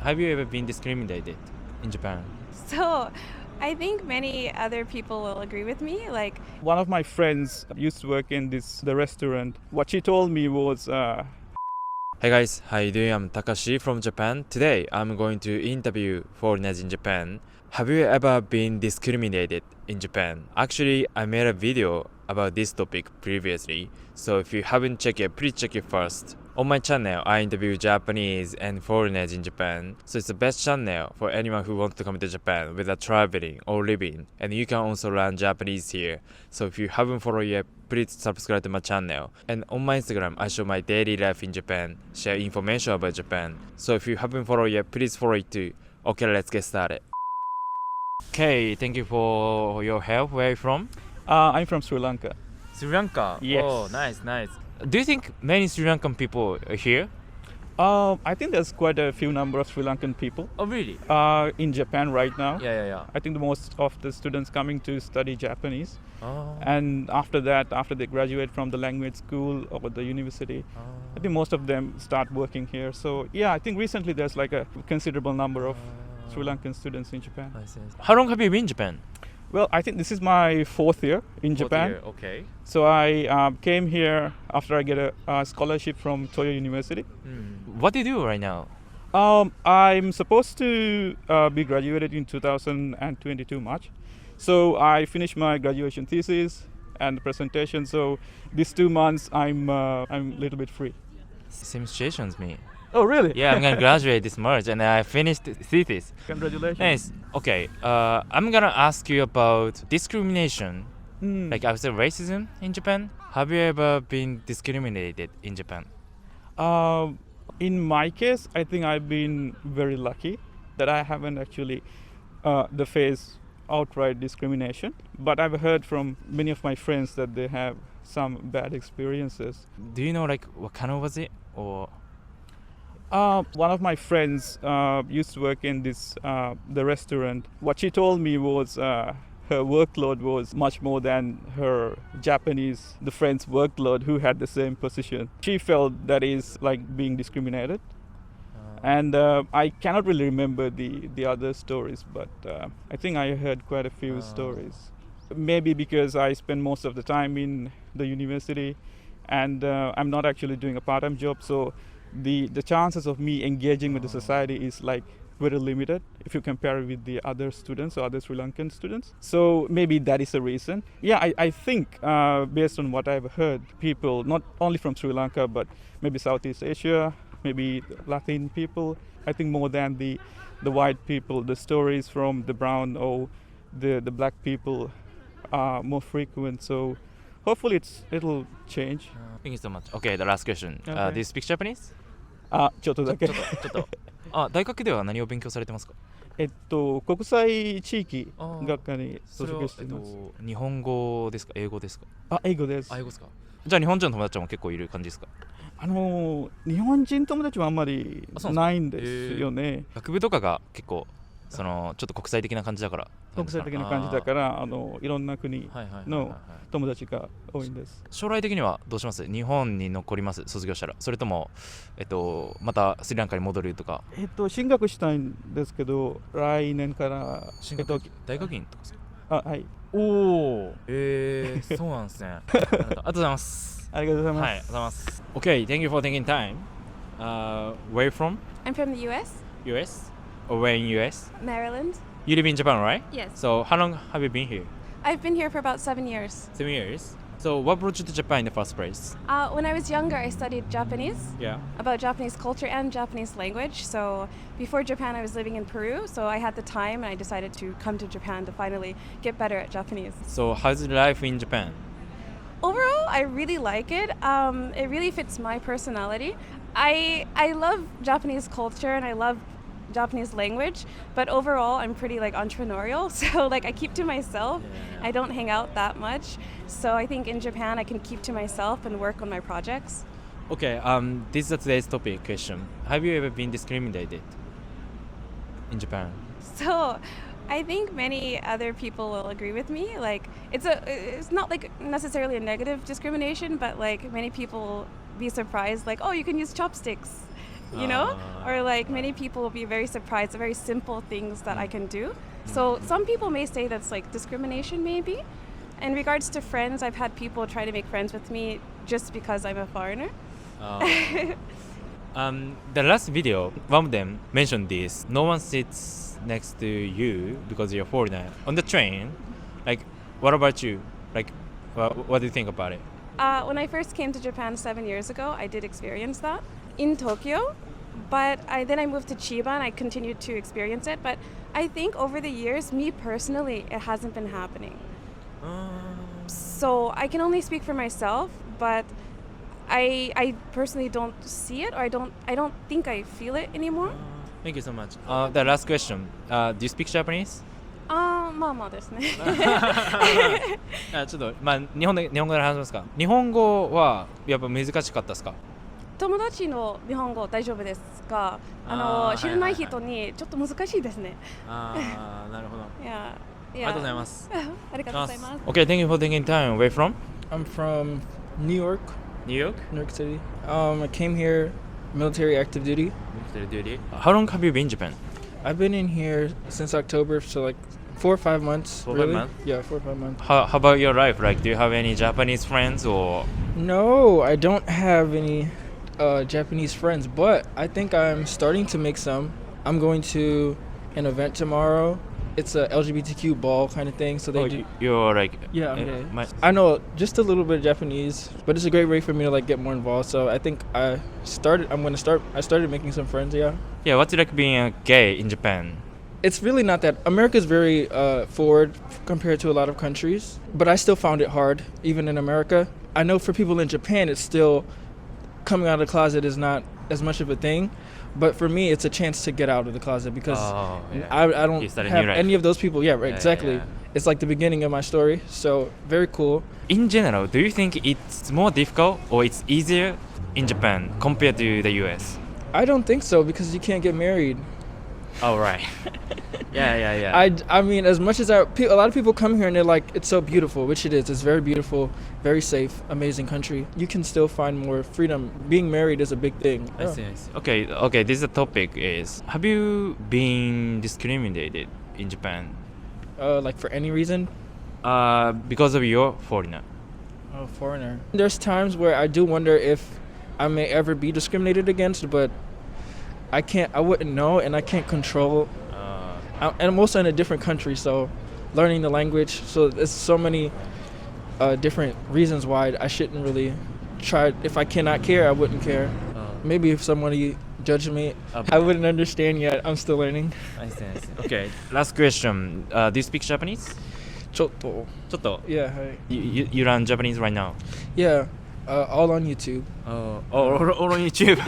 Have you ever been discriminated in Japan? So, I think many other people will agree with me. Like, One of my friends used to work in the restaurant. What she told me was, Hey guys, how you doing? I'm Takashi from Japan. Today, I'm going to interview foreigners in Japan. Have you ever been discriminated in Japan? Actually, I made a video about this topic previously, so if you haven't checked it, please check it first. On my channel, I interview Japanese and foreigners in Japan, so it's the best channel for anyone who wants to come to Japan whether traveling or living, and you can also learn Japanese here. So if you haven't followed yet, please subscribe to my channel. And on my Instagram, I show my daily life in Japan, share information about Japan. So if you haven't followed yet, please follow it too. Okay, let's get started. Okay, thank you for your help. Where are you from? I'm from Sri Lanka. Sri Lanka. Yes. Oh, nice. Do you think many Sri Lankan people are here? I think there's quite a few number of Sri Lankan people Oh, really? in Japan right now. Yeah. I think the most of the students coming to study Japanese. Oh. And after that, after they graduate from the language school or the university, I think most of them start working here. So yeah, I think recently there's like a considerable number of Sri Lankan students in Japan. How long have you been in Japan? Well, I think this is my fourth year in Japan. Okay. So I came here after I get a scholarship from Toyo University. What do you do right now? I'm supposed to be graduated in 2022 March. So I finished my graduation thesis and presentation. So these 2 months I'm a little bit free. Same situation as me. Oh, really? Yeah, I'm gonna graduate this March and I finished thesis. Congratulations. Nice. Okay. I'm gonna ask you about discrimination. Hmm. Like I would say racism in Japan. Have you ever been discriminated in Japan? In my case, I think I've been very lucky that I haven't actually faced outright discrimination. But I've heard from many of my friends that they have some bad experiences. Do you know like what kind of was it or? One of my friends used to work in the restaurant. What she told me was her workload was much more than her the friend's workload who had the same position. She felt that is like being discriminated. And I cannot really remember the other stories, but I think I heard quite a few stories. Maybe because I spend most of the time in the university and I'm not actually doing a part-time job, so the chances of me engaging with the society is like very limited if you compare it with the other students or other Sri Lankan students. So maybe that is a reason. Yeah, I think based on what I've heard, people not only from Sri Lanka but maybe Southeast Asia, maybe Latin people, I think more than the white people, the stories from the brown or the black people are more frequent. So hopefully it'll change. Thank you so much. Okay, the last question. Okay. Do you speak Japanese? ちょっとだけ。ちょっと。大学では何を勉強されてますか？国際地域学科にそれは卒業しています。日本語ですか？英語ですか？英語です。英語ですか？じゃあ日本人の友達も結構いる感じですか？日本人友達はあんまりないんですよね。学部とかが結構ちょっと国際的な感じだから。国際的な感じだからいろんな国の友達が多いんです。将来的にはどうします？日本に残ります？卒業したら。それともまたスリランカに戻るとか。進学したいんですけど来年から大学院とかですか？はい。おお。そうなんですね。ありがとうございます。ありがとうございます。はい、ありがとうございます。Okay, thank you for taking time. Where are you from? I'm from the US, US? Or where in US? Maryland. You live in Japan, right? Yes. So how long have you been here? I've been here for about 7 years. 7 years. So what brought you to Japan in the first place? When I was younger, I studied Japanese, Yeah. about Japanese culture and Japanese language. So before Japan, I was living in Peru, so I had the time and I decided to come to Japan to finally get better at Japanese. So how's life in Japan? Overall, I really like it. It really fits my personality. I love Japanese culture and I love Japanese language, but overall I'm pretty like entrepreneurial, so like I keep to myself. I don't hang out that much, so I think in Japan I can keep to myself and work on my projects. Okay, this is today's topic question. Have you ever been discriminated in Japan? So I think many other people will agree with me. Like it's not like necessarily a negative discrimination, but like many people be surprised like, oh, you can use chopsticks you know? Or like many people will be very surprised at very simple things that I can do. So some people may say that's like discrimination maybe. In regards to friends, I've had people try to make friends with me just because I'm a foreigner. The last video, one of them mentioned this. No one sits next to you because you're a foreigner on the train. Like, what about you? Like, what do you think about it? When I first came to Japan 7 years ago, I did experience that in Tokyo. But then I moved to Chiba and I continued to experience it. But I think over the years, me personally, it hasn't been happening. So I can only speak for myself, but I personally don't see it, or I don't think I feel it anymore. Thank you so much. The last question. Do you speak Japanese? まあまあですね。ちょっと、日本語で話しますか。日本語はやっぱ難しかったですか？友達の日本語大丈夫ですが、知らない人にちょっと難しいですね。なるほど。あり Yeah. がとうございます。ありがとうございます。Okay, thank you for taking time. Where from? I'm from New York, New York. New York City. I came here military active duty. How long have you been in Japan? I've been in here since October, so like 4 or 5 months. 4 or 5 really? months? Yeah, 4 or 5 months. How about your life? Like, do you have any Japanese friends or? No, I don't have any Japanese friends, but I think I'm starting to make some. I'm going to an event tomorrow. It's a LGBTQ ball kind of thing, so they do. You're like. Yeah, I'm gay. I know just a little bit of Japanese, but it's a great way for me to like get more involved. So I think I started making some friends. Yeah. Yeah, what's it like being a gay in Japan? It's really not that. America's very forward compared to a lot of countries, but I still found it hard, even in America. I know for people in Japan, it's still coming out of the closet is not as much of a thing, but for me, it's a chance to get out of the closet because I don't have any of those people. Yeah, right, exactly. Yeah. It's like the beginning of my story, so very cool. In general, do you think it's more difficult or it's easier in Japan compared to the US? I don't think so because you can't get married. Oh, right. Yeah. I mean, as much as a lot of people come here and they're like, it's so beautiful, which it is. It's very beautiful, very safe, amazing country. You can still find more freedom. Being married is a big thing. I see. Okay, this is the topic is, have you been discriminated in Japan? Like for any reason? Because of your foreigner. Oh, foreigner. There's times where I do wonder if I may ever be discriminated against, but I wouldn't know, and I can't control. And I'm also in a different country, so learning the language. So there's so many different reasons why I shouldn't really try. If I cannot care, I wouldn't care. Maybe if somebody judged me, I wouldn't understand yet. I'm still learning. I see. Okay, last question. Do you speak Japanese? ちょっと. Yeah. Hi. You learn Japanese right now? Yeah. All on YouTube. All on YouTube.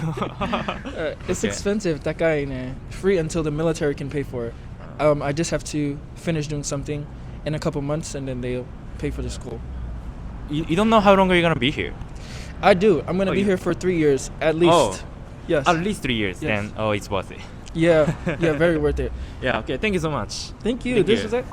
It's expensive. 高いね. Free until the military can pay for it. I just have to finish doing something in a couple months, and then they'll pay for the school. You don't know how long you're gonna be here? I do. I'm gonna be here for 3 years at least. Oh. Yes. At least 3 years. Yes. Then it's worth it. Yeah. Very worth it. Yeah. Okay. Thank you so much. Thank you. Thank This you. is it.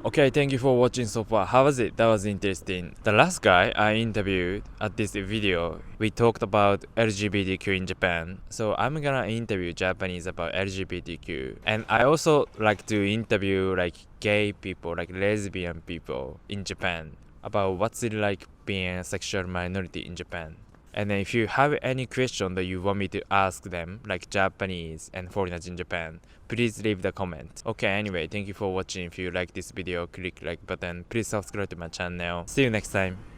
Okay, thank you for watching so far. How was it? That was interesting. The last guy I interviewed at this video, we talked about LGBTQ in Japan. So I'm gonna interview Japanese about LGBTQ. And I also like to interview like gay people, like lesbian people in Japan about what's it like being a sexual minority in Japan. And then if you have any question that you want me to ask them, like Japanese and foreigners in Japan, please leave the comment. Okay, anyway, thank you for watching. If you like this video, click like button. Please subscribe to my channel. See you next time.